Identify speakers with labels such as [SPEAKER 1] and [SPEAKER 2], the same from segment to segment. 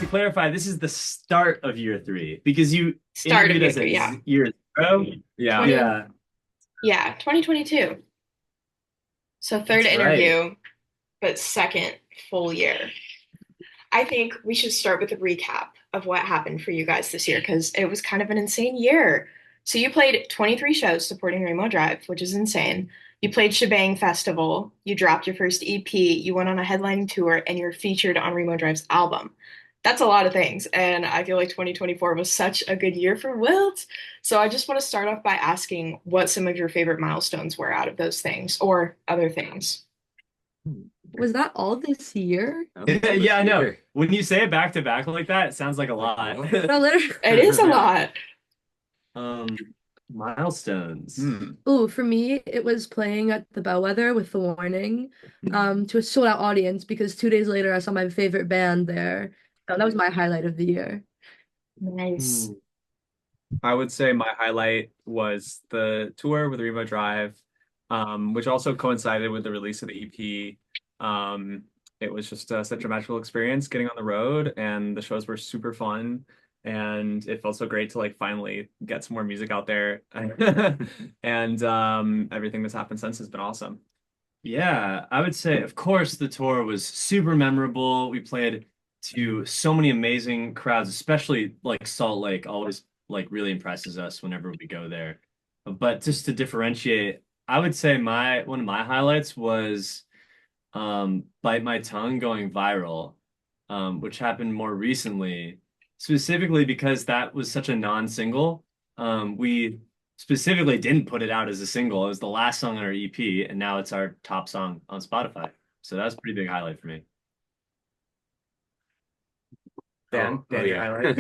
[SPEAKER 1] clarify, this is the start of year three because you
[SPEAKER 2] Start of
[SPEAKER 1] interviewed
[SPEAKER 2] year
[SPEAKER 1] us at
[SPEAKER 2] three, yeah.
[SPEAKER 1] year zero.
[SPEAKER 3] Yeah.
[SPEAKER 2] 20,
[SPEAKER 1] Yeah,
[SPEAKER 2] yeah, 2022. So third
[SPEAKER 1] that's right.
[SPEAKER 2] interview, but second full year. I think we should start with a recap of what happened for you guys this year because it was kind of an insane year. So you played 23 shows supporting Remo Drive, which is insane. You played Shebang Festival, you dropped your first EP, you went on a headlining tour, and you're featured on Remo Drive's album. That's a lot of things, and I feel like 2024 was such a good year for Wilt. So I just want to start off by asking what some of your favorite milestones were out of those things or other things.
[SPEAKER 4] Was that all this year?
[SPEAKER 1] Yeah, I know. When you say it back to back like that, it sounds like a lot.
[SPEAKER 4] No, literally.
[SPEAKER 2] It is a
[SPEAKER 1] Yeah.
[SPEAKER 2] lot.
[SPEAKER 1] Um, milestones.
[SPEAKER 4] Oh, for me, it was playing at the Bellwether with The Warning, to a sold out audience because 2 days later I saw my favorite band there. So that was my highlight of the year.
[SPEAKER 2] Nice.
[SPEAKER 1] Hmm.
[SPEAKER 3] I would say my highlight was the tour with Remo Drive, which also coincided with the release of the EP. Um, it was just such a magical experience getting on the road, and the shows were super fun. And it felt so great to like finally get some more music out there. And everything that's happened since has been awesome.
[SPEAKER 1] Yeah, I would say, of course, the tour was super memorable. We played to so many amazing crowds, especially like Salt Lake always like really impresses us whenever we go there. But just to differentiate, I would say my one of my highlights was Bite My Tongue going viral, which happened more recently, specifically because that was such a non-single. We specifically didn't put it out as a single. It was the last song on our EP, and now it's our top song on Spotify. So that was a pretty big highlight for me. Dan, your
[SPEAKER 3] Yeah.
[SPEAKER 1] highlight?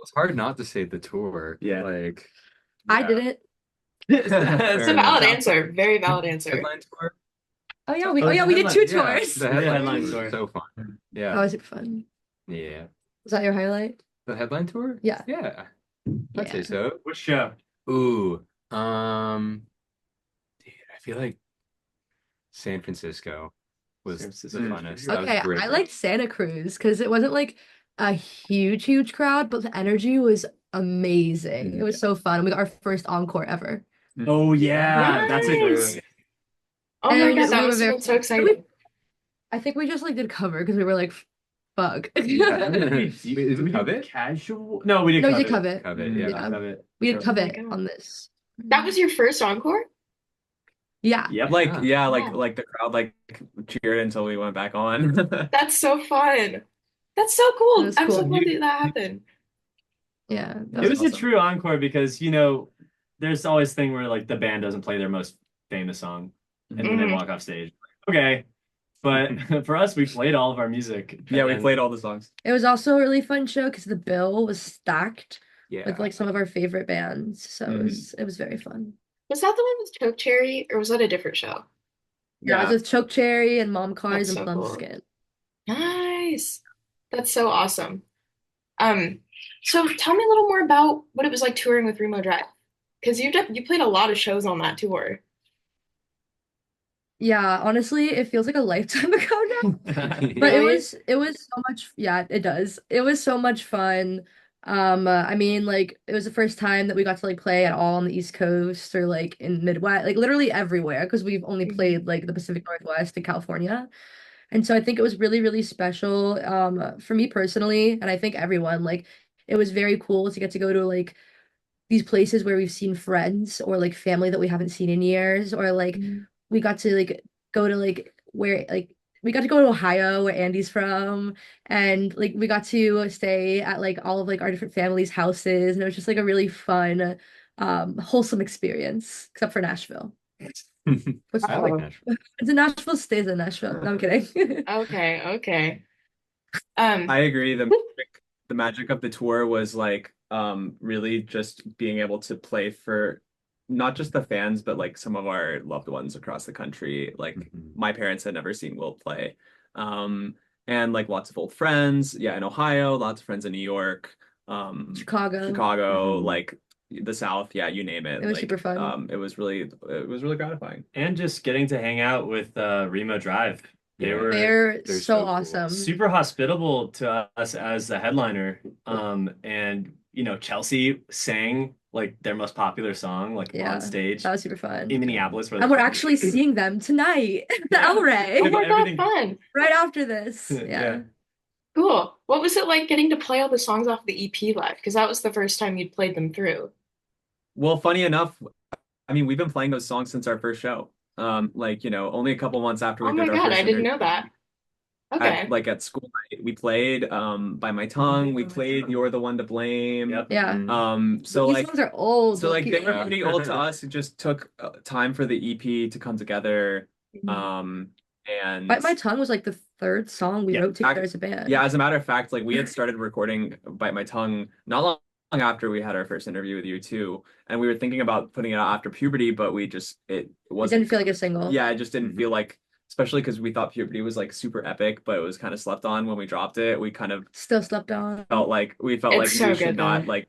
[SPEAKER 5] It's hard not to say the tour.
[SPEAKER 1] Yeah.
[SPEAKER 5] Like,
[SPEAKER 4] I
[SPEAKER 3] Yeah.
[SPEAKER 4] didn't.
[SPEAKER 2] It's
[SPEAKER 3] Fair
[SPEAKER 2] a valid
[SPEAKER 3] enough.
[SPEAKER 2] answer. Very valid answer.
[SPEAKER 5] headline tour.
[SPEAKER 4] Oh yeah,
[SPEAKER 1] Oh,
[SPEAKER 4] we did two
[SPEAKER 1] yeah.
[SPEAKER 4] tours.
[SPEAKER 5] The
[SPEAKER 1] Yeah,
[SPEAKER 5] headline
[SPEAKER 1] headline
[SPEAKER 5] tour
[SPEAKER 1] tour.
[SPEAKER 5] was so fun.
[SPEAKER 4] That
[SPEAKER 5] Yeah.
[SPEAKER 4] was super fun.
[SPEAKER 5] Yeah.
[SPEAKER 4] Was that your highlight?
[SPEAKER 5] The headline tour?
[SPEAKER 4] Yeah.
[SPEAKER 5] Yeah. I'd say
[SPEAKER 4] Yeah.
[SPEAKER 5] so.
[SPEAKER 1] Which show?
[SPEAKER 5] Ooh. Dude, I feel like San Francisco was
[SPEAKER 1] San
[SPEAKER 5] the
[SPEAKER 1] Francisco.
[SPEAKER 5] funnest. That was
[SPEAKER 4] Okay,
[SPEAKER 5] great.
[SPEAKER 4] I liked Santa Cruz because it wasn't like a huge crowd, but the energy was amazing. It was so fun. We got our first encore ever.
[SPEAKER 1] Oh yeah, that's a
[SPEAKER 2] Nice.
[SPEAKER 1] good.
[SPEAKER 2] Oh my
[SPEAKER 4] And
[SPEAKER 2] God, that
[SPEAKER 4] we were
[SPEAKER 2] must have
[SPEAKER 4] very
[SPEAKER 2] been so exciting.
[SPEAKER 4] I think we just like did cover because we were like, fuck.
[SPEAKER 5] Yeah.
[SPEAKER 1] Did
[SPEAKER 5] Did we
[SPEAKER 1] do
[SPEAKER 5] covet?
[SPEAKER 1] casual? No, we did
[SPEAKER 4] No, we
[SPEAKER 1] cover
[SPEAKER 4] did covet.
[SPEAKER 5] Covet,
[SPEAKER 1] Mm,
[SPEAKER 5] yeah.
[SPEAKER 4] Yeah.
[SPEAKER 1] covet.
[SPEAKER 4] We did
[SPEAKER 1] Sure.
[SPEAKER 2] Oh my
[SPEAKER 4] covet
[SPEAKER 2] God.
[SPEAKER 4] on this.
[SPEAKER 2] That was your first encore?
[SPEAKER 4] Yeah.
[SPEAKER 1] Yep.
[SPEAKER 3] Like, yeah,
[SPEAKER 2] Wow.
[SPEAKER 3] like the crowd like cheered until we went back on.
[SPEAKER 2] That's so fun. That's so
[SPEAKER 4] It
[SPEAKER 2] cool.
[SPEAKER 4] was
[SPEAKER 2] I'm so
[SPEAKER 4] cool.
[SPEAKER 2] glad that that happened.
[SPEAKER 4] Yeah, that
[SPEAKER 1] It
[SPEAKER 4] was
[SPEAKER 1] was a
[SPEAKER 4] awesome.
[SPEAKER 1] true encore because, there's always thing where like the band doesn't play their most famous song and then they
[SPEAKER 2] Mhm.
[SPEAKER 1] walk off stage. Okay. But for us, we played all of our music.
[SPEAKER 3] Yeah, we
[SPEAKER 1] and
[SPEAKER 3] played all the songs.
[SPEAKER 4] It was also a really fun show because the bill was stacked with
[SPEAKER 5] Yeah.
[SPEAKER 4] like some of our favorite bands. So
[SPEAKER 1] Mhm.
[SPEAKER 4] it was very fun.
[SPEAKER 2] Was that the one with Choke Cherry or was that a different show?
[SPEAKER 4] Yeah, it was with Choke Cherry and Mom Cars
[SPEAKER 2] That's
[SPEAKER 4] and
[SPEAKER 2] so cool.
[SPEAKER 4] Plumskin.
[SPEAKER 2] Nice. That's so awesome. Um, so tell me a little more about what it was like touring with Remo Drive. Because you played a lot of shows on that tour.
[SPEAKER 4] Yeah, honestly, it feels like a lifetime ago now. But
[SPEAKER 2] Really?
[SPEAKER 4] it was so much, yeah, it does. It was so much fun. I mean, like it was the first time that we got to like play at all on the East Coast or like in Midwest, like literally everywhere because we've only
[SPEAKER 2] Mhm.
[SPEAKER 4] played like the Pacific Northwest and California. And so I think it was really, really special for me personally, and I think everyone, like it was very cool to get to go to like these places where we've seen friends or like family that we haven't seen in years, or like
[SPEAKER 2] Mhm.
[SPEAKER 4] we got to like go to like where like we got to go to Ohio where Andy's from, and like we got to stay at like all of like our different families' houses, and it was just like a really fun, wholesome experience, except for Nashville. What's
[SPEAKER 5] I like
[SPEAKER 2] Oh,
[SPEAKER 5] Nashville.
[SPEAKER 4] it's in Nashville stays in Nashville. No, I'm kidding.
[SPEAKER 2] okay, okay.
[SPEAKER 3] I
[SPEAKER 2] Um,
[SPEAKER 3] agree. The magic of the tour was like really just being able to play for not just the fans, but like some of our loved ones across the country. Like
[SPEAKER 5] Mhm.
[SPEAKER 3] my parents had never seen Will play. Um, and like lots of old friends, yeah, in Ohio, lots of friends in New York,
[SPEAKER 4] Chicago.
[SPEAKER 3] Chicago,
[SPEAKER 5] Mhm.
[SPEAKER 3] like the South, yeah, you name
[SPEAKER 4] It
[SPEAKER 3] it.
[SPEAKER 4] was super
[SPEAKER 3] Like
[SPEAKER 4] fun.
[SPEAKER 3] it was really gratifying.
[SPEAKER 1] And just getting to hang out with Remo Drive. They
[SPEAKER 5] Yeah,
[SPEAKER 1] were
[SPEAKER 4] They're
[SPEAKER 5] they're
[SPEAKER 4] so
[SPEAKER 5] so cool.
[SPEAKER 4] awesome.
[SPEAKER 1] super hospitable to us as the headliner. And Chelsea sang like their most popular song like on
[SPEAKER 4] Yeah,
[SPEAKER 1] stage
[SPEAKER 4] that was super fun.
[SPEAKER 1] in Minneapolis where
[SPEAKER 4] And
[SPEAKER 1] they're
[SPEAKER 4] we're
[SPEAKER 1] from.
[SPEAKER 4] actually seeing them tonight, the
[SPEAKER 1] Yeah.
[SPEAKER 4] El
[SPEAKER 2] Oh
[SPEAKER 4] Rey,
[SPEAKER 2] my God,
[SPEAKER 1] Everything.
[SPEAKER 2] fun.
[SPEAKER 4] right after this.
[SPEAKER 1] Yeah.
[SPEAKER 4] Yeah.
[SPEAKER 2] Cool. What was it like getting to play all the songs off the EP live? Because that was the first time you'd played them through.
[SPEAKER 3] Well, funny enough, I mean, we've been playing those songs since our first show. Only a couple months after
[SPEAKER 2] Oh
[SPEAKER 3] we
[SPEAKER 2] my
[SPEAKER 3] did our
[SPEAKER 2] God, I
[SPEAKER 3] first
[SPEAKER 2] didn't
[SPEAKER 3] interview
[SPEAKER 2] know that.
[SPEAKER 3] at
[SPEAKER 2] Okay.
[SPEAKER 3] at school night, we played Bite My Tongue, we played You're the One to Blame.
[SPEAKER 1] Yep.
[SPEAKER 4] Yeah.
[SPEAKER 3] So
[SPEAKER 4] These
[SPEAKER 3] like
[SPEAKER 4] songs are old.
[SPEAKER 3] so like they were
[SPEAKER 5] Yeah.
[SPEAKER 3] pretty old to us. It just took time for the EP to come together.
[SPEAKER 2] Mhm.
[SPEAKER 3] And
[SPEAKER 4] Bite My Tongue was like the third song we
[SPEAKER 1] Yeah.
[SPEAKER 4] wrote together as a band.
[SPEAKER 3] Yeah, as a matter of fact, like we had started recording Bite My Tongue not long after we had our first interview with you too, and we were thinking about putting it out after puberty, but it
[SPEAKER 4] It
[SPEAKER 3] wasn't.
[SPEAKER 4] didn't feel like a single.
[SPEAKER 3] Yeah, it just didn't
[SPEAKER 5] Mhm.
[SPEAKER 3] feel like, especially because we thought puberty was like super epic, but it was kind of slept on when we dropped it. We kind of
[SPEAKER 4] Still slept on.
[SPEAKER 3] felt like
[SPEAKER 2] It's so
[SPEAKER 3] we
[SPEAKER 2] good
[SPEAKER 3] should not
[SPEAKER 2] though.
[SPEAKER 3] like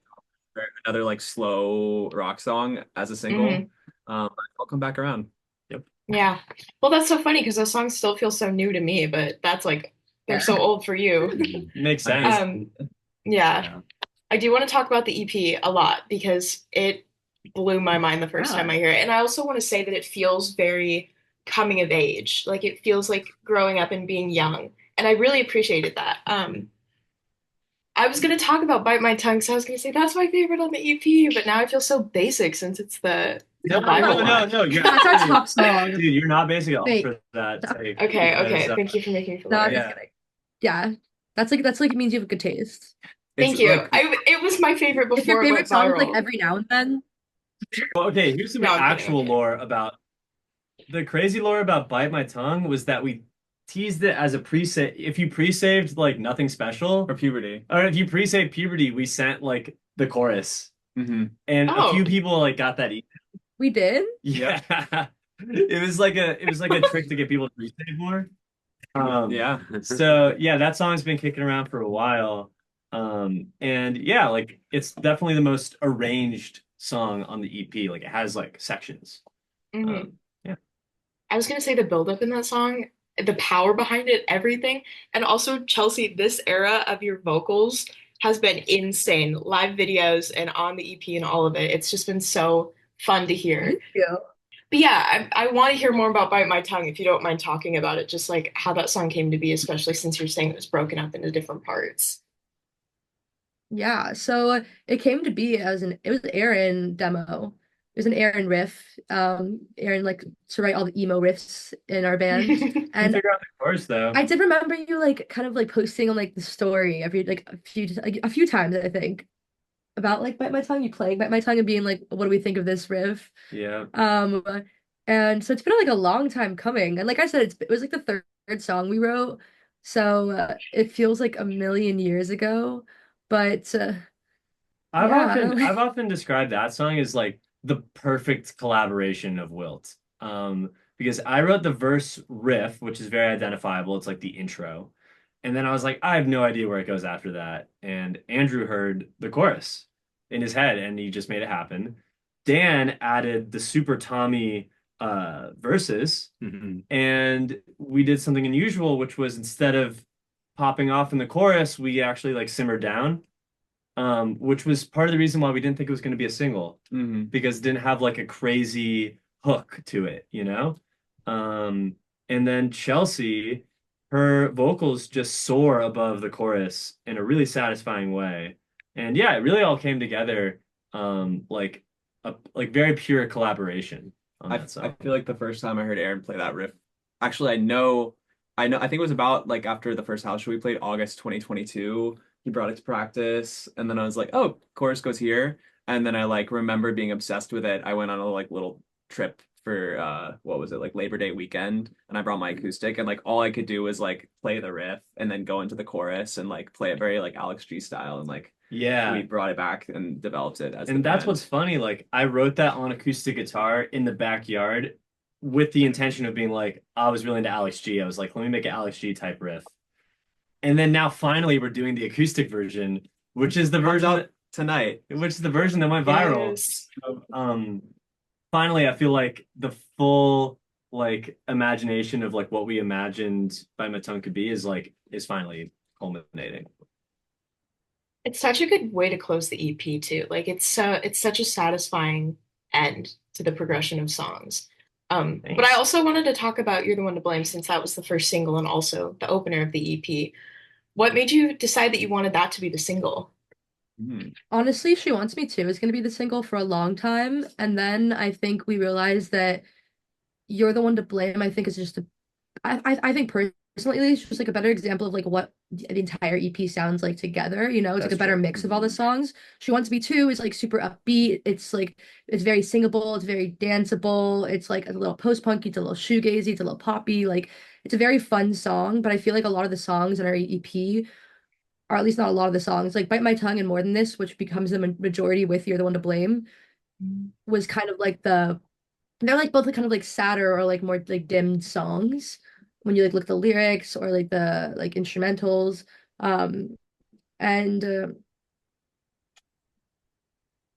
[SPEAKER 3] another like slow rock song as a single.
[SPEAKER 2] Hmm.
[SPEAKER 3] But I'll come back around.
[SPEAKER 1] Yep.
[SPEAKER 2] Yeah. Well, that's so funny because those songs still feel so new to me, but that's like they're
[SPEAKER 4] Yeah.
[SPEAKER 2] so old for you.
[SPEAKER 5] Mhm.
[SPEAKER 1] Makes sense.
[SPEAKER 2] Yeah.
[SPEAKER 5] Yeah.
[SPEAKER 2] I do want to talk about the EP a lot because it blew my mind the first time I hear it. And I also want to say that it feels very coming of age. Like it feels like growing up and being young. And I really appreciated that. I was going to talk about Bite My Tongue, so I was going to say that's my favorite on the EP, but now I feel so basic since it's
[SPEAKER 1] No,
[SPEAKER 2] the Bible
[SPEAKER 1] no, no,
[SPEAKER 2] one.
[SPEAKER 1] no. You're
[SPEAKER 4] That's our
[SPEAKER 1] actually,
[SPEAKER 4] top song.
[SPEAKER 1] dude, you're not basing it all
[SPEAKER 4] Wait.
[SPEAKER 1] for that take
[SPEAKER 2] Okay,
[SPEAKER 1] because
[SPEAKER 2] okay. Thank you for making me feel
[SPEAKER 4] No, I'm
[SPEAKER 2] better.
[SPEAKER 4] just kidding. Yeah. That's like it means you have good taste.
[SPEAKER 2] Thank
[SPEAKER 3] It's
[SPEAKER 2] you.
[SPEAKER 3] like
[SPEAKER 2] It was my favorite
[SPEAKER 4] If your
[SPEAKER 2] before it went
[SPEAKER 4] favorite song is like
[SPEAKER 2] viral.
[SPEAKER 4] every now and then,
[SPEAKER 1] well, okay, here's some
[SPEAKER 2] No, I'm kidding,
[SPEAKER 1] actual
[SPEAKER 2] I'm kidding.
[SPEAKER 1] lore about the crazy lore about Bite My Tongue was that we teased it as a pre-save. If you pre-saved like Nothing Special,
[SPEAKER 3] for puberty.
[SPEAKER 1] or if you pre-saved Puberty, we sent like the chorus,
[SPEAKER 3] Hmm.
[SPEAKER 1] and a
[SPEAKER 2] Oh,
[SPEAKER 1] few people like got that.
[SPEAKER 4] we did.
[SPEAKER 1] Yeah, it was like a trick to get people to pre-save more.
[SPEAKER 3] Yeah.
[SPEAKER 1] So yeah, that song's been kicking around for a while. And yeah, like it's definitely the most arranged song on the EP. Like it has like sections.
[SPEAKER 2] mhm.
[SPEAKER 1] Yeah.
[SPEAKER 2] I was gonna say the buildup in that song, the power behind it, everything. And also, Chelsea, this era of your vocals has been insane. Live videos and on the EP and all of it. It's just been so fun to hear.
[SPEAKER 4] Thank you.
[SPEAKER 2] But yeah, I want to hear more about Bite My Tongue if you don't mind talking about it, just like how that song came to be, especially since you're saying it was broken up into different parts.
[SPEAKER 4] Yeah, so it came to be as it was an Aaron demo. It was an Aaron riff. Aaron like to write all the emo riffs in our band.
[SPEAKER 1] You
[SPEAKER 4] And
[SPEAKER 1] figure out the chorus though.
[SPEAKER 4] I did remember you like kind of like posting on like the story every like a few times I think about like Bite My Tongue, you playing Bite My Tongue and being like, what do we think of this riff?
[SPEAKER 1] Yeah.
[SPEAKER 4] Um, and so it's been like a long time coming. And like I said, it was like the third song we wrote. So it feels like a million years ago. But
[SPEAKER 1] I've
[SPEAKER 4] yeah,
[SPEAKER 1] often I've often described that song as like the perfect collaboration of Wilt. Because I wrote the verse riff, which is very identifiable. It's like the intro. And then I was like, I have no idea where it goes after that. And Andrew heard the chorus in his head and he just made it happen. Dan added the super Tommy verses,
[SPEAKER 5] Mhm.
[SPEAKER 1] and we did something unusual, which was instead of popping off in the chorus, we actually like simmered down, which was part of the reason why we didn't think it was going to be a single
[SPEAKER 3] Hmm.
[SPEAKER 1] because it didn't have like a crazy hook to it, you know? And then Chelsea, her vocals just soar above the chorus in a really satisfying way. And yeah, it really all came together, like a like very pure collaboration on that
[SPEAKER 3] I
[SPEAKER 1] song.
[SPEAKER 3] feel like the first time I heard Aaron play that riff, actually, I think it was about like after the first house show we played, August 2022. He brought it to practice, and then I was like, oh, chorus goes here. And then I like remember being obsessed with it. I went on a like little trip for what was it, like Labor Day weekend, and I brought my acoustic, and like all I could do was like play the riff and then go into the chorus and like play it very like Alex G style, and like
[SPEAKER 1] Yeah.
[SPEAKER 3] we brought it back and developed it as the
[SPEAKER 1] And that's
[SPEAKER 3] band.
[SPEAKER 1] what's funny. Like I wrote that on acoustic guitar in the backyard with the intention of being like, I was really into Alex G. I was like, let me make an Alex G type riff. And then now finally we're doing the acoustic version, which is the
[SPEAKER 3] Comes
[SPEAKER 1] version
[SPEAKER 3] out tonight.
[SPEAKER 1] which is the version that went viral.
[SPEAKER 2] Yes.
[SPEAKER 1] Finally I feel like the full like imagination of like what we imagined by My Tongue Could Be is finally culminating.
[SPEAKER 2] It's such a good way to close the EP too. Like it's such a satisfying end to the progression of songs. But I
[SPEAKER 1] Thanks.
[SPEAKER 2] also wanted to talk about You're the One to Blame since that was the first single and also the opener of the EP. What made you decide that you wanted that to be the single?
[SPEAKER 3] Hmm.
[SPEAKER 4] Honestly, She Wants Me To is going to be the single for a long time. And then I think we realized that You're the One to Blame, I think is just a I think personally it's just like a better example of like what the entire EP sounds like together. You know, it's like
[SPEAKER 1] That's
[SPEAKER 4] a better
[SPEAKER 1] true.
[SPEAKER 4] mix of all the songs. She Wants Me To is like super upbeat. It's like it's very singable, it's very danceable. It's like a little post-punky, it's a little shoegazy, it's a little poppy. Like it's a very fun song, but I feel like a lot of the songs in our EP, or at least not a lot of the songs, like Bite My Tongue and More Than This, which becomes the majority with You're the One to Blame, was kind of like they're like both like kind of like sadder or like more like dimmed songs when you like look at the lyrics or like the like instrumentals. And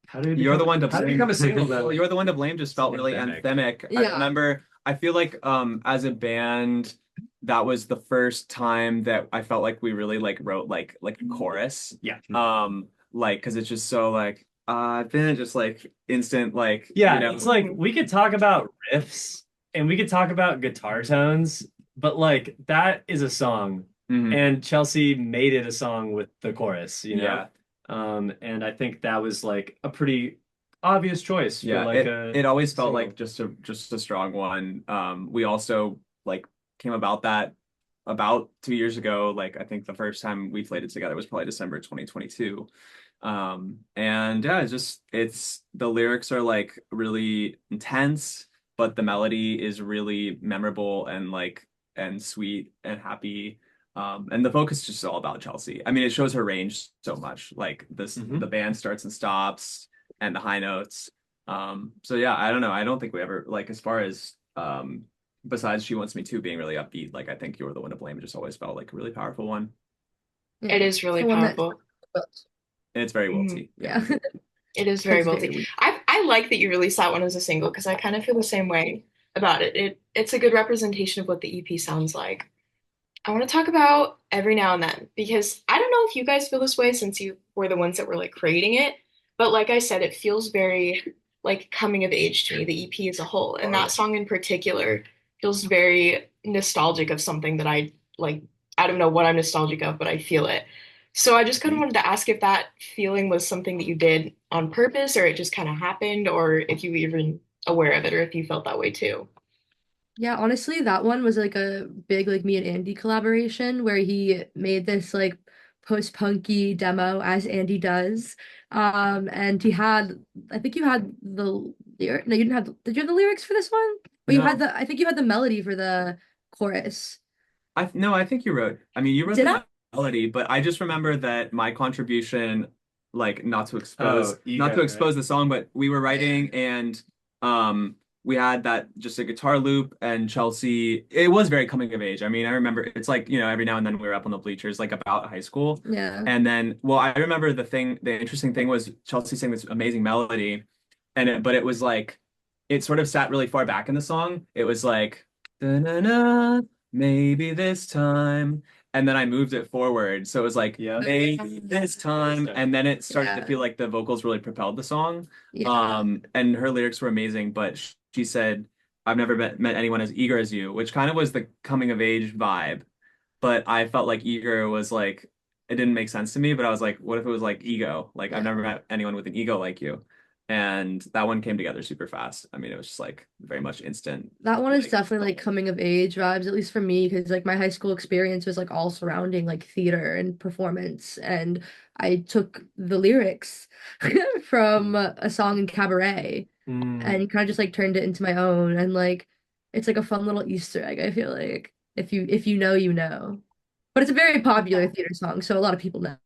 [SPEAKER 1] How did it
[SPEAKER 3] You're the
[SPEAKER 1] become
[SPEAKER 3] one to
[SPEAKER 1] how did it
[SPEAKER 3] blame.
[SPEAKER 1] become a single though?
[SPEAKER 3] Well, You're the One to Blame just felt really
[SPEAKER 1] Anthemic.
[SPEAKER 3] anthemic. I
[SPEAKER 4] Yeah.
[SPEAKER 3] remember, I feel like as a band, that was the first time that I felt like we really like wrote like a chorus.
[SPEAKER 1] Yeah.
[SPEAKER 3] Like because it's just so like then just like instant like
[SPEAKER 1] Yeah,
[SPEAKER 3] you know.
[SPEAKER 1] it's like we could talk about riffs and we could talk about guitar tones, but like that is a song,
[SPEAKER 3] Mhm.
[SPEAKER 1] and Chelsea made it a song with the chorus, you know?
[SPEAKER 3] Yeah.
[SPEAKER 1] And I think that was like a pretty obvious choice for
[SPEAKER 3] Yeah,
[SPEAKER 1] like
[SPEAKER 3] it always felt
[SPEAKER 1] single.
[SPEAKER 3] like just a strong one. We also like came about that about 2 years ago. Like I think the first time we played it together was probably December 2022. And yeah, it's the lyrics are like really intense, but the melody is really memorable and like and sweet and happy. And the focus is just all about Chelsea. I mean, it shows her range so much. Like
[SPEAKER 1] Mhm.
[SPEAKER 3] the band starts and stops and the high notes. So yeah, I don't know. I don't think we ever like as far as besides She Wants Me To being really upbeat, like I think You're the One to Blame just always felt like a really powerful one.
[SPEAKER 4] yeah,
[SPEAKER 2] It is
[SPEAKER 4] it's
[SPEAKER 2] really
[SPEAKER 4] the one that
[SPEAKER 2] powerful.
[SPEAKER 3] And it's very
[SPEAKER 2] Mhm.
[SPEAKER 3] wilty.
[SPEAKER 4] yeah.
[SPEAKER 2] It is very
[SPEAKER 4] It's very
[SPEAKER 2] multi.
[SPEAKER 4] weak.
[SPEAKER 2] I like that you released that one as a single because I kind of feel the same way about it. It's a good representation of what the EP sounds like. I want to talk about Every Now and Then because I don't know if you guys feel this way since you were the ones that were like creating it, but like I said, it feels very like coming of age to me, the EP as a whole. And that song in particular feels very nostalgic of something that I like. I don't know what I'm nostalgic of, but I feel it. So I just kind of wanted to ask if that feeling was something that you did on purpose or it just kind of happened, or if you were even aware of it, or if you felt that way too.
[SPEAKER 4] Yeah, honestly, that one was like a big like me and Andy collaboration where he made this like post-punky demo as Andy does. And he had I think you had the lyric no, you didn't have did you have the lyrics for this one? Or you had
[SPEAKER 3] No,
[SPEAKER 4] the I think you had the melody for the chorus.
[SPEAKER 3] I no, I think you wrote. I mean, you wrote
[SPEAKER 4] Did I?
[SPEAKER 3] the melody, but I just remember that my contribution, like
[SPEAKER 1] Oh,
[SPEAKER 3] not to
[SPEAKER 1] ego, right?
[SPEAKER 3] expose the song, but we were writing and um we had that just a guitar loop and Chelsea. It was very coming of age. I mean, I remember it's like every now and then we were up on the bleachers like about high school,
[SPEAKER 4] Yeah.
[SPEAKER 3] and then well, I remember the interesting thing was Chelsea sang this amazing melody, but it was like it sort of sat really far back in the song. It was like. Da-na-na, maybe this time. And then I moved it forward. So it was like,
[SPEAKER 1] Yeah.
[SPEAKER 3] maybe this time. And then it started to
[SPEAKER 4] Yeah.
[SPEAKER 3] feel like the vocals really propelled the song.
[SPEAKER 4] Yeah.
[SPEAKER 3] And her lyrics were amazing, but she said, I've never met anyone as eager as you, which kind of was the coming of age vibe. But I felt like eager was like, it didn't make sense to me, but I was like, what if it was like ego? Like, I've
[SPEAKER 4] Yeah.
[SPEAKER 3] never met anyone with an ego like you. And that one came together super fast. I mean, it was just like very much instant.
[SPEAKER 4] That one is
[SPEAKER 3] Like,
[SPEAKER 4] definitely like coming of age vibes, at least for me, because like my high school experience was like all surrounding like theater and performance. And I took the lyrics from a song in Cabaret
[SPEAKER 1] Mm.
[SPEAKER 4] and kind of just like turned it into my own. And like it's like a fun little Easter egg, I feel like. If you know, you know. But it's a very popular theater song, so a lot of people know.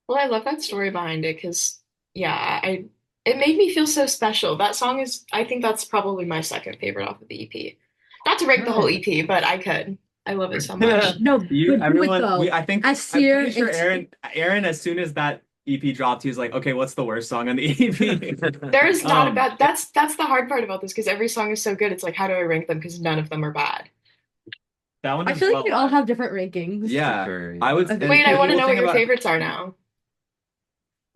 [SPEAKER 2] Well, I love that story behind it because, yeah, it made me feel so special. That song is, I think that's probably my second favorite off of the EP. Not to rank the whole
[SPEAKER 1] Nice.
[SPEAKER 2] EP, but I could. I love it so much.
[SPEAKER 4] No,
[SPEAKER 3] you
[SPEAKER 4] but do it
[SPEAKER 3] everyone we
[SPEAKER 4] though.
[SPEAKER 3] I think
[SPEAKER 4] As
[SPEAKER 3] I'm
[SPEAKER 4] Seer,
[SPEAKER 3] pretty sure
[SPEAKER 4] it's
[SPEAKER 3] Aaron as soon as that EP dropped, he was like, okay, what's the worst song on the EP?
[SPEAKER 2] There is not a
[SPEAKER 3] Um,
[SPEAKER 2] bad. That's the hard part about this because every song is so good. It's like, how do I rank them? Because none of them are bad.
[SPEAKER 1] That one
[SPEAKER 4] I
[SPEAKER 1] did
[SPEAKER 4] feel like
[SPEAKER 1] well
[SPEAKER 4] we all
[SPEAKER 1] live.
[SPEAKER 4] have different rankings.
[SPEAKER 3] yeah,
[SPEAKER 5] Sure,
[SPEAKER 3] I would.
[SPEAKER 5] yeah.
[SPEAKER 4] Okay.
[SPEAKER 3] And
[SPEAKER 2] Wait, I
[SPEAKER 3] the
[SPEAKER 2] want to
[SPEAKER 3] cool
[SPEAKER 2] know what
[SPEAKER 3] thing
[SPEAKER 2] your
[SPEAKER 3] about
[SPEAKER 2] favorites are now.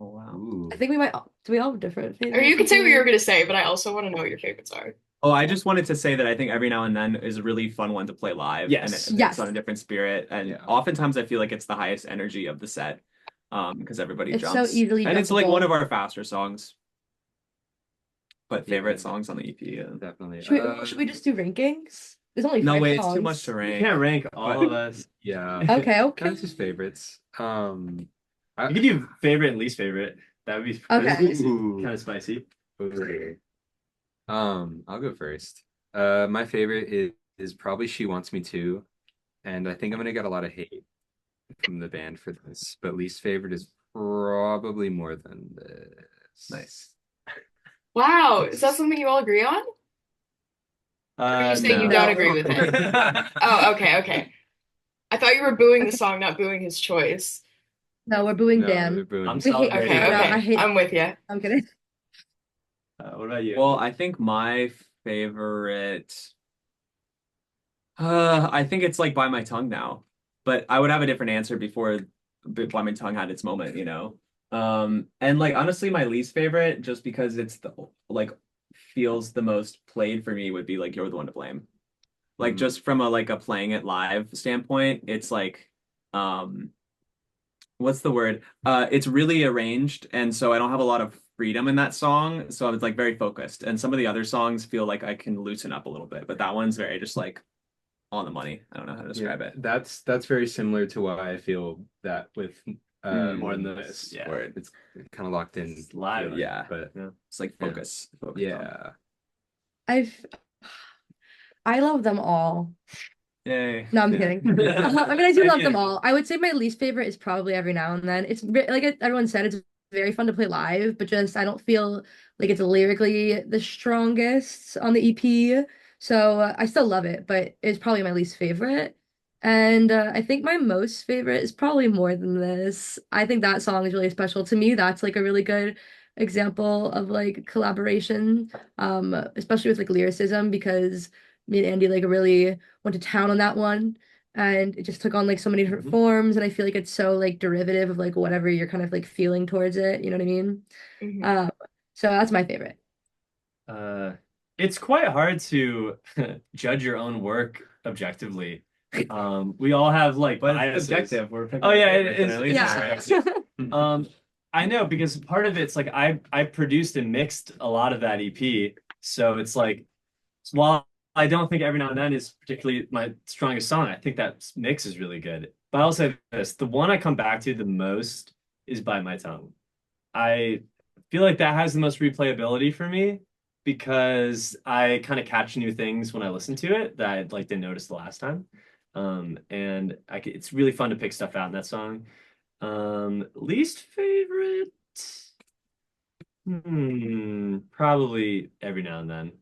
[SPEAKER 1] Oh, wow.
[SPEAKER 5] Ooh.
[SPEAKER 4] I think we might do we all have different
[SPEAKER 2] Or you
[SPEAKER 4] favorites?
[SPEAKER 2] can say what you were gonna say, but I also want to know what your favorites are.
[SPEAKER 3] Oh, I just wanted to say that I think Every Now and Then is a really fun one to play live, and
[SPEAKER 1] Yes.
[SPEAKER 3] it's on
[SPEAKER 4] Yes.
[SPEAKER 3] a different spirit. And
[SPEAKER 5] Yeah.
[SPEAKER 3] oftentimes I feel like it's the highest energy of the set, because everybody
[SPEAKER 4] It's so
[SPEAKER 3] jumps,
[SPEAKER 4] easily
[SPEAKER 3] and it's like one
[SPEAKER 4] jumpable.
[SPEAKER 3] of our faster songs, but favorite
[SPEAKER 5] Yeah,
[SPEAKER 3] songs on the EP.
[SPEAKER 5] definitely.
[SPEAKER 4] Should we just do rankings? There's only
[SPEAKER 3] No,
[SPEAKER 4] five
[SPEAKER 3] wait, it's too much
[SPEAKER 4] songs.
[SPEAKER 3] to
[SPEAKER 1] You
[SPEAKER 3] rank.
[SPEAKER 1] can't rank all
[SPEAKER 3] But
[SPEAKER 1] of us.
[SPEAKER 5] Yeah.
[SPEAKER 4] Okay, okay.
[SPEAKER 5] That's just favorites.
[SPEAKER 1] You
[SPEAKER 5] I,
[SPEAKER 1] could do favorite and least favorite. That would be
[SPEAKER 4] Okay.
[SPEAKER 5] Ooh.
[SPEAKER 1] kind of spicy.
[SPEAKER 5] Okay. I'll go first. My favorite is probably She Wants Me To, and I think I'm gonna get a lot of hate from the band for this, but least favorite is probably More Than This.
[SPEAKER 3] Nice.
[SPEAKER 2] Wow, is that something you all agree on? Or are you saying you
[SPEAKER 5] No.
[SPEAKER 2] don't
[SPEAKER 4] No.
[SPEAKER 2] agree with it? Oh, okay, okay. I thought you were booing the song, not booing his choice.
[SPEAKER 4] No, we're booing
[SPEAKER 5] No,
[SPEAKER 4] Dan.
[SPEAKER 5] they're booing.
[SPEAKER 1] I'm
[SPEAKER 4] We hate.
[SPEAKER 1] celebrating.
[SPEAKER 2] Okay,
[SPEAKER 1] Okay,
[SPEAKER 4] No,
[SPEAKER 2] okay.
[SPEAKER 4] I hate.
[SPEAKER 2] I'm with you.
[SPEAKER 4] I'm kidding.
[SPEAKER 1] what about you?
[SPEAKER 3] Well, I think my favorite, I think it's like By My Tongue now, but I would have a different answer before By My Tongue had its moment, you know. And like honestly, my least favorite, just because it's the like feels the most played for me, would be like You're the One to Blame. Like just from a playing it live standpoint, it's like, um, what's the word? It's really arranged, and so I don't have a lot of freedom in that song. So I was like very focused. And some of the other songs feel like I can loosen up a little bit, but that one's very just like on the money. I don't know how to
[SPEAKER 5] Yeah,
[SPEAKER 3] describe it.
[SPEAKER 5] that's very similar to why I feel that with
[SPEAKER 1] More Than This, yeah.
[SPEAKER 5] where it's kind of locked in.
[SPEAKER 1] It's live.
[SPEAKER 5] feeling,
[SPEAKER 3] Yeah.
[SPEAKER 5] but
[SPEAKER 3] It's like focus. Focus on.
[SPEAKER 5] yeah.
[SPEAKER 4] I've. I love them all.
[SPEAKER 3] Yay.
[SPEAKER 4] No, I'm
[SPEAKER 5] Yeah.
[SPEAKER 4] kidding. I mean, I do love them
[SPEAKER 1] Yeah.
[SPEAKER 4] all. I would say my least favorite is probably Every Now and Then. It's like everyone said, it's very fun to play live, but just I don't feel like it's lyrically the strongest on the EP. So I still love it, but it's probably my least favorite. And I think my most favorite is probably More Than This. I think that song is really special to me. That's like a really good example of like collaboration, especially with like lyricism because me and Andy like really went to town on that one and it just took on like so many different forms and I feel like it's so like derivative of like whatever you're kind of like feeling towards it, you know what I mean?
[SPEAKER 2] Mhm.
[SPEAKER 4] So that's my favorite.
[SPEAKER 1] It's quite hard to judge your own work objectively. We all have like
[SPEAKER 3] But it's
[SPEAKER 1] biases.
[SPEAKER 3] subjective. We're picking
[SPEAKER 1] Oh yeah,
[SPEAKER 3] favorites,
[SPEAKER 1] it
[SPEAKER 3] and
[SPEAKER 1] is.
[SPEAKER 3] at least
[SPEAKER 4] Yeah.
[SPEAKER 3] it's right.
[SPEAKER 1] I know because part of it's like I produced and mixed a lot of that EP, so it's like while I don't think Every Now and Then is particularly my strongest song, I think that mix is really good. But I'll say this, the one I come back to the most is By My Tongue. I feel like that has the most replayability for me because I kind of catch new things when I listen to it that I like didn't notice the last time. And it's really fun to pick stuff out in that song. Least favorite? Probably Every Now and Then.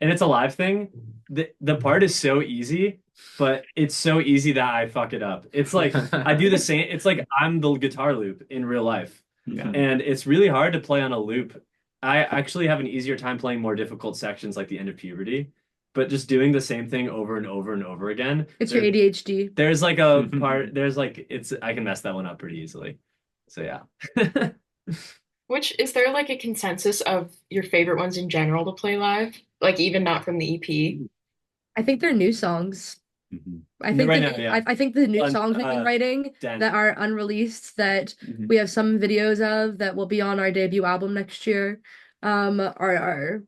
[SPEAKER 1] And it's a live thing. The part is so easy, but it's so easy that I fuck it up. It's like I do the same. It's like I'm the guitar loop in real life,
[SPEAKER 3] Yeah.
[SPEAKER 1] and it's really hard to play on a loop. I actually have an easier time playing more difficult sections like the end of puberty, but just doing the same thing over and over and over again.
[SPEAKER 4] It's your ADHD.
[SPEAKER 1] There's like a part. There's like I can mess that one up pretty easily. So yeah.
[SPEAKER 2] Which is there like a consensus of your favorite ones in general to play live? Like even not from the EP?
[SPEAKER 4] I think they're new songs.
[SPEAKER 5] Mhm.
[SPEAKER 4] I think
[SPEAKER 1] Right
[SPEAKER 4] the,
[SPEAKER 1] now, yeah.
[SPEAKER 4] I think the new
[SPEAKER 1] Un-
[SPEAKER 4] songs we've been writing
[SPEAKER 1] Den.
[SPEAKER 4] that are unreleased that
[SPEAKER 3] Mhm.
[SPEAKER 4] we have some videos of that will be on our debut album next year are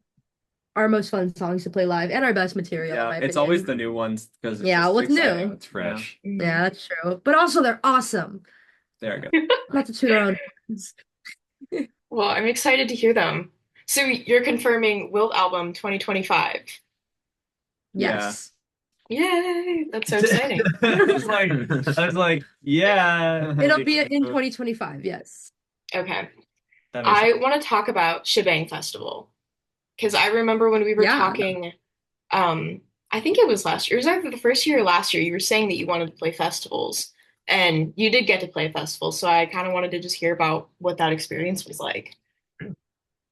[SPEAKER 4] our most fun songs to play live and our best material in
[SPEAKER 3] Yeah,
[SPEAKER 4] my
[SPEAKER 3] it's
[SPEAKER 4] opinion.
[SPEAKER 3] always the new ones because it's
[SPEAKER 4] Yeah,
[SPEAKER 3] just
[SPEAKER 4] what's
[SPEAKER 3] exciting.
[SPEAKER 4] new?
[SPEAKER 5] It's fresh.
[SPEAKER 2] Mhm.
[SPEAKER 4] Yeah, that's true. But also they're awesome.
[SPEAKER 3] There we go.
[SPEAKER 4] Not to toot our own horns.
[SPEAKER 2] Well, I'm excited to hear them. So you're confirming Wilt album 2025.
[SPEAKER 4] Yes.
[SPEAKER 2] Yay! That's so exciting.
[SPEAKER 1] I was like, yeah.
[SPEAKER 4] It'll be in 2025, yes.
[SPEAKER 2] Okay.
[SPEAKER 1] That makes
[SPEAKER 2] I
[SPEAKER 1] sense.
[SPEAKER 2] want to talk about Shebang Festival because I remember when we were
[SPEAKER 4] Yeah.
[SPEAKER 2] talking, I think it was last year. It was either the first year or last year. You were saying that you wanted to play festivals. And you did get to play a festival, so I kind of wanted to just hear about what that experience was like.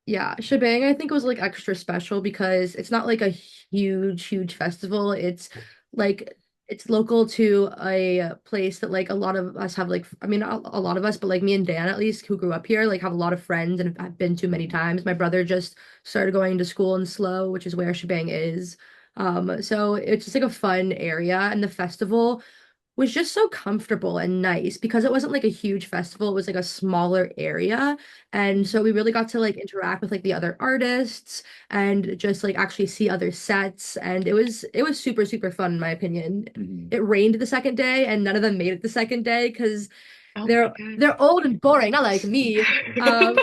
[SPEAKER 4] Yeah, shebang I think was like extra special because it's not like a huge festival. It's like it's local to a place that like a lot of us have like I mean a lot of us, but like me and Dan at least who grew up here like have a lot of friends and have been to many times. My brother just started going to school in Slow, which is where shebang is. So it's just like a fun area and the festival was just so comfortable and nice because it wasn't like a huge festival. It was like a smaller area. And so we really got to like interact with like the other artists and just like actually see other sets. And it was super fun in my opinion.
[SPEAKER 5] Mhm.
[SPEAKER 4] It rained the second day and none of them made it the second day because
[SPEAKER 2] Oh my
[SPEAKER 4] they're old and boring, not like me.
[SPEAKER 2] God.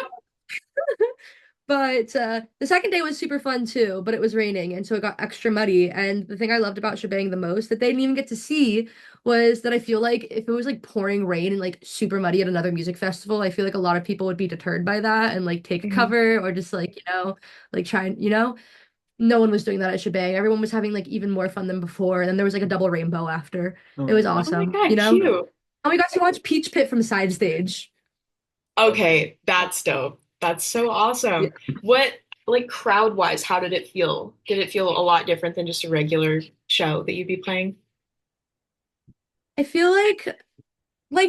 [SPEAKER 4] But the second day was super fun too, but it was raining and so it got extra muddy. And the thing I loved about shebang the most that they didn't even get to see was that I feel like if it was like pouring rain and like super muddy at another music festival, I feel like a lot of people would be deterred by that and like take
[SPEAKER 2] Mhm.
[SPEAKER 4] cover or just like, like try and, no one was doing that at shebang. Everyone was having like even more fun than before. And then there was like a double rainbow after. It was
[SPEAKER 3] Oh,
[SPEAKER 2] Oh my
[SPEAKER 4] awesome,
[SPEAKER 2] God, cute.
[SPEAKER 4] And we got to watch Peach Pit from side stage.
[SPEAKER 2] Okay, that's dope. That's so awesome. What, like crowd wise, how did it feel? Did it feel a lot different than just a regular show that you'd be playing?
[SPEAKER 4] I feel like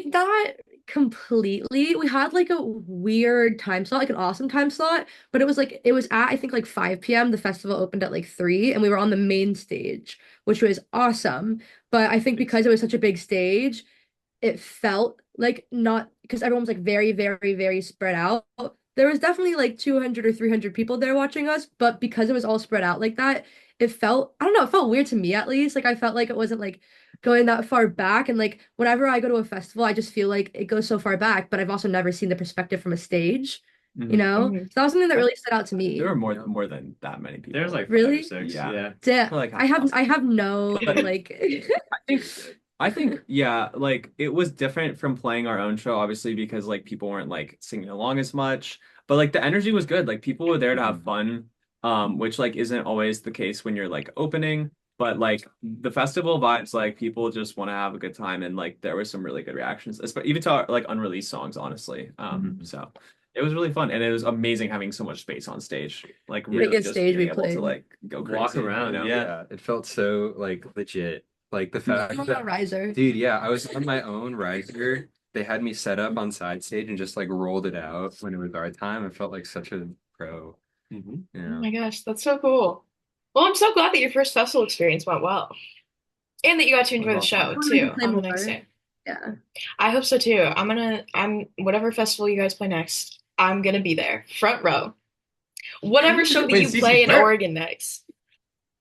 [SPEAKER 4] not completely. We had like a weird time slot, like an awesome time slot, but it was at I think like 5 p.m. The festival opened at like 3 and we were on the main stage, which was awesome. But I think because it was such a big stage, it felt like not because everyone was like very spread out. There was definitely like 200 or 300 people there watching us, but because it was all spread out like that, it felt, I don't know, it felt weird to me at least. Like I felt like it wasn't like going that far back. And like whenever I go to a festival, I just feel like it goes so far back, but I've also never seen the perspective from a stage, you
[SPEAKER 3] mhm.
[SPEAKER 4] know?
[SPEAKER 2] Mhm.
[SPEAKER 4] So that was something that really stood out to
[SPEAKER 3] There
[SPEAKER 4] me.
[SPEAKER 3] were more than that many people.
[SPEAKER 1] There's like 5 or
[SPEAKER 4] Really?
[SPEAKER 1] 6.
[SPEAKER 3] Yeah.
[SPEAKER 1] Yeah.
[SPEAKER 4] Yeah.
[SPEAKER 3] Like
[SPEAKER 4] I
[SPEAKER 3] half
[SPEAKER 4] have
[SPEAKER 3] thousand.
[SPEAKER 4] I have no
[SPEAKER 3] But
[SPEAKER 4] like
[SPEAKER 3] I think I think yeah, like it was different from playing our own show, obviously, because like people weren't like singing along as much. But like the energy was good. Like people were there to have
[SPEAKER 5] Mhm.
[SPEAKER 3] fun, which like isn't always the case when you're like opening. But like the festival vibes, like people just want to have a good time, and like there were some really good reactions, especially even to our, like unreleased songs, honestly.
[SPEAKER 5] Mhm.
[SPEAKER 3] So it was really fun, and it was amazing having so much space on stage, like
[SPEAKER 4] the
[SPEAKER 3] really
[SPEAKER 4] biggest
[SPEAKER 3] just
[SPEAKER 4] stage
[SPEAKER 3] being
[SPEAKER 4] we
[SPEAKER 3] able to
[SPEAKER 4] played.
[SPEAKER 3] like go
[SPEAKER 1] Walk
[SPEAKER 3] crazy, you
[SPEAKER 1] around.
[SPEAKER 3] know?
[SPEAKER 1] Yeah.
[SPEAKER 5] Yeah, it felt so like legit. Like the fact
[SPEAKER 4] I'm on a
[SPEAKER 5] that,
[SPEAKER 4] riser.
[SPEAKER 5] dude, yeah, I was on my own riser. They had me set up on side stage and just like rolled it out when it was our time. I felt like such a pro,
[SPEAKER 3] Mhm.
[SPEAKER 5] you
[SPEAKER 2] Oh
[SPEAKER 5] know.
[SPEAKER 2] my gosh, that's so cool. Well, I'm so glad that your first festival experience went well and that you got to
[SPEAKER 3] It was
[SPEAKER 2] enjoy
[SPEAKER 3] a
[SPEAKER 2] the
[SPEAKER 3] lot of fun.
[SPEAKER 4] I
[SPEAKER 2] show
[SPEAKER 4] want to
[SPEAKER 2] too
[SPEAKER 4] play
[SPEAKER 2] on the next
[SPEAKER 4] more.
[SPEAKER 2] day.
[SPEAKER 4] Yeah.
[SPEAKER 2] I hope so too. I'm whatever festival you guys play next, I'm gonna be there, front row. Whatever show that
[SPEAKER 1] Wait,
[SPEAKER 2] you
[SPEAKER 1] Cece,
[SPEAKER 2] play in
[SPEAKER 1] where?
[SPEAKER 2] Oregon next.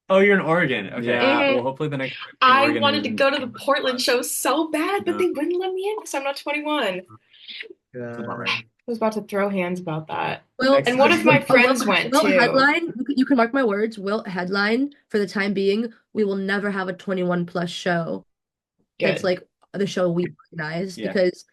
[SPEAKER 1] Oh, you're in Oregon. Okay.
[SPEAKER 3] Yeah,
[SPEAKER 2] hmm
[SPEAKER 3] well, hopefully the next in
[SPEAKER 2] I
[SPEAKER 3] Oregon
[SPEAKER 2] wanted to
[SPEAKER 3] in
[SPEAKER 2] go to the Portland show so bad, but
[SPEAKER 3] yeah,
[SPEAKER 2] they wouldn't let me in because I'm not 21.
[SPEAKER 3] it's a
[SPEAKER 5] Yeah.
[SPEAKER 3] bummer.
[SPEAKER 2] I was about to throw hands about that.
[SPEAKER 4] Will,
[SPEAKER 2] And
[SPEAKER 3] Next
[SPEAKER 2] what
[SPEAKER 3] time.
[SPEAKER 2] if my
[SPEAKER 4] Will,
[SPEAKER 2] friends went
[SPEAKER 4] Will
[SPEAKER 2] too?
[SPEAKER 4] headline, you can mark my words, Will headline for the time being, we will never have a 21 plus show that's
[SPEAKER 2] Good.
[SPEAKER 4] like the show we organize
[SPEAKER 1] Yeah.
[SPEAKER 4] because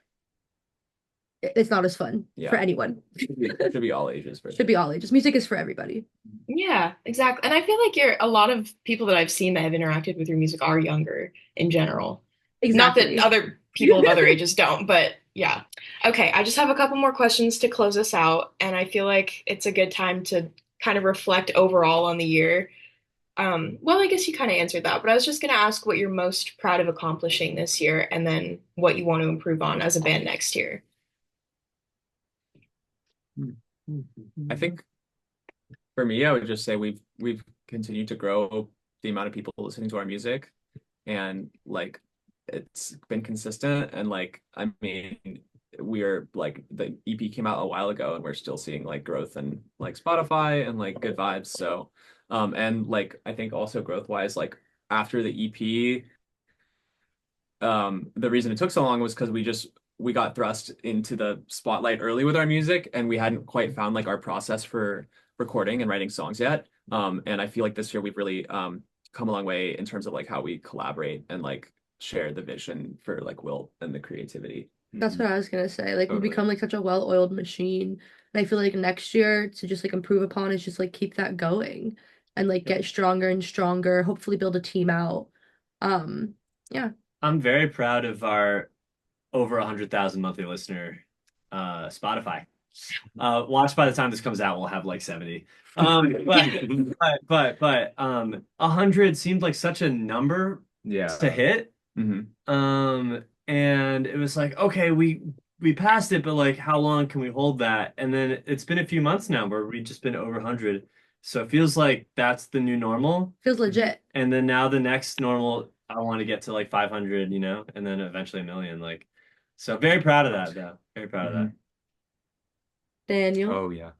[SPEAKER 4] it's not as fun for
[SPEAKER 3] Yeah,
[SPEAKER 4] anyone.
[SPEAKER 3] should be all ages for
[SPEAKER 4] Should be all ages. Music is for everybody.
[SPEAKER 2] Yeah, exactly. And I feel like you're a lot of people that I've seen that have interacted with your music are younger in general. Not that
[SPEAKER 4] Exactly.
[SPEAKER 2] other people of other ages don't, but yeah. Okay, I just have a couple more questions to close us out, and I feel like it's a good time to kind of reflect overall on the year. Well, I guess you kind of answered that, but I was just gonna ask what you're most proud of accomplishing this year, and then what you want to improve on as a band next year.
[SPEAKER 3] I think for me, I would just say we've continued to grow the amount of people listening to our music, and like it's been consistent. And like I mean, we are like the EP came out a while ago, and we're still seeing like growth and like Spotify and like good vibes. So, and like I think also growth wise, like after the EP. The reason it took so long was because we got thrust into the spotlight early with our music and we hadn't quite found like our process for recording and writing songs yet. And I feel like this year we've really come a long way in terms of like how we collaborate and like share the vision for like Wilt and the creativity.
[SPEAKER 4] That's
[SPEAKER 5] Mhm.
[SPEAKER 4] what I was gonna say. Like we've
[SPEAKER 5] Totally.
[SPEAKER 4] become like such a well-oiled machine. And I feel like next year to just like improve upon is just like keep that going and like
[SPEAKER 3] Yeah.
[SPEAKER 4] get stronger and stronger, hopefully build a team out. Um, yeah.
[SPEAKER 1] I'm very proud of our over 100,000 monthly listener Spotify. Watch by the time this comes out, we'll have like 70. But 100 seemed like such a number
[SPEAKER 5] Yeah.
[SPEAKER 1] to hit. And it was like, okay, we passed it, but like how long can we hold that? And then it's been a few months now where we've just been over 100. So it feels like that's the new normal.
[SPEAKER 4] Feels legit.
[SPEAKER 1] And then now the next normal, I want to get to like 500, and then eventually a million. Like, so very proud of that, though. Very proud of that.
[SPEAKER 4] Daniel.
[SPEAKER 5] Oh yeah.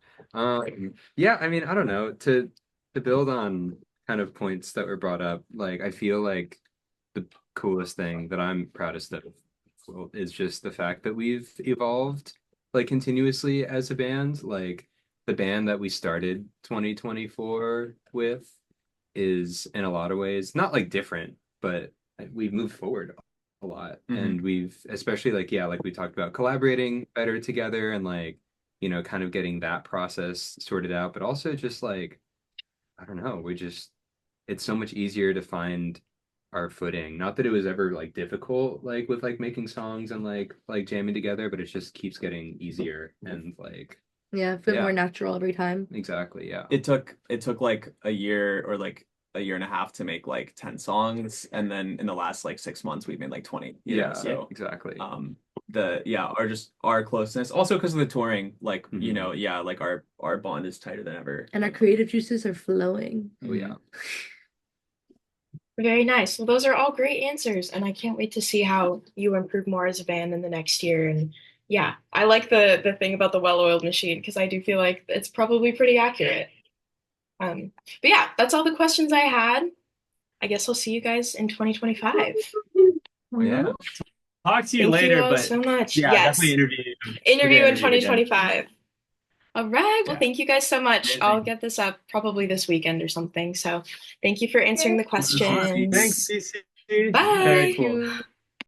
[SPEAKER 5] Yeah, I mean, I don't know. To build on kind of points that were brought up, like I feel like the coolest thing that I'm proudest of is just the fact that we've evolved like continuously as a band. Like the band that we started 2024 with is in a lot of ways not like different, but we've moved forward a lot. And we've especially like yeah, like we talked about collaborating better together and like kind of getting that process sorted out, but also just like I don't know, it's so much easier to find our footing. Not that it was ever like difficult like with like making songs and like jamming together, but it just keeps getting easier and like
[SPEAKER 4] Yeah, feel more natural every time.
[SPEAKER 5] exactly, yeah.
[SPEAKER 3] It took like a year or like a year and a half to make like 10 songs, and then in the last like 6 months we've made like 20.
[SPEAKER 5] Yeah,
[SPEAKER 3] so
[SPEAKER 5] exactly.
[SPEAKER 3] Our closeness also because of the touring, like
[SPEAKER 5] Mhm.
[SPEAKER 3] yeah, like our bond is tighter than ever.
[SPEAKER 4] And our creative juices are flowing.
[SPEAKER 5] Oh yeah.
[SPEAKER 2] Very nice. Well, those are all great answers, and I can't wait to see how you improve more as a band in the next year. And yeah, I like the thing about the well-oiled machine because I do feel like it's probably pretty accurate. But yeah, that's all the questions I had. I guess I'll see you guys in 2025.
[SPEAKER 3] Oh yeah.
[SPEAKER 1] Talk to you
[SPEAKER 2] Thank
[SPEAKER 1] later,
[SPEAKER 2] you all
[SPEAKER 1] but
[SPEAKER 2] so much.
[SPEAKER 1] yeah,
[SPEAKER 2] Yes,
[SPEAKER 1] definitely
[SPEAKER 2] interview in
[SPEAKER 1] again.
[SPEAKER 2] 2025. All right. Well,
[SPEAKER 1] Yeah.
[SPEAKER 2] thank you guys so much.
[SPEAKER 1] Amazing.
[SPEAKER 2] I'll get this up probably this weekend or something. So thank you for answering the questions.
[SPEAKER 1] Thanks, CC.
[SPEAKER 2] Bye.
[SPEAKER 1] Very
[SPEAKER 4] Thank
[SPEAKER 1] cool.
[SPEAKER 4] you.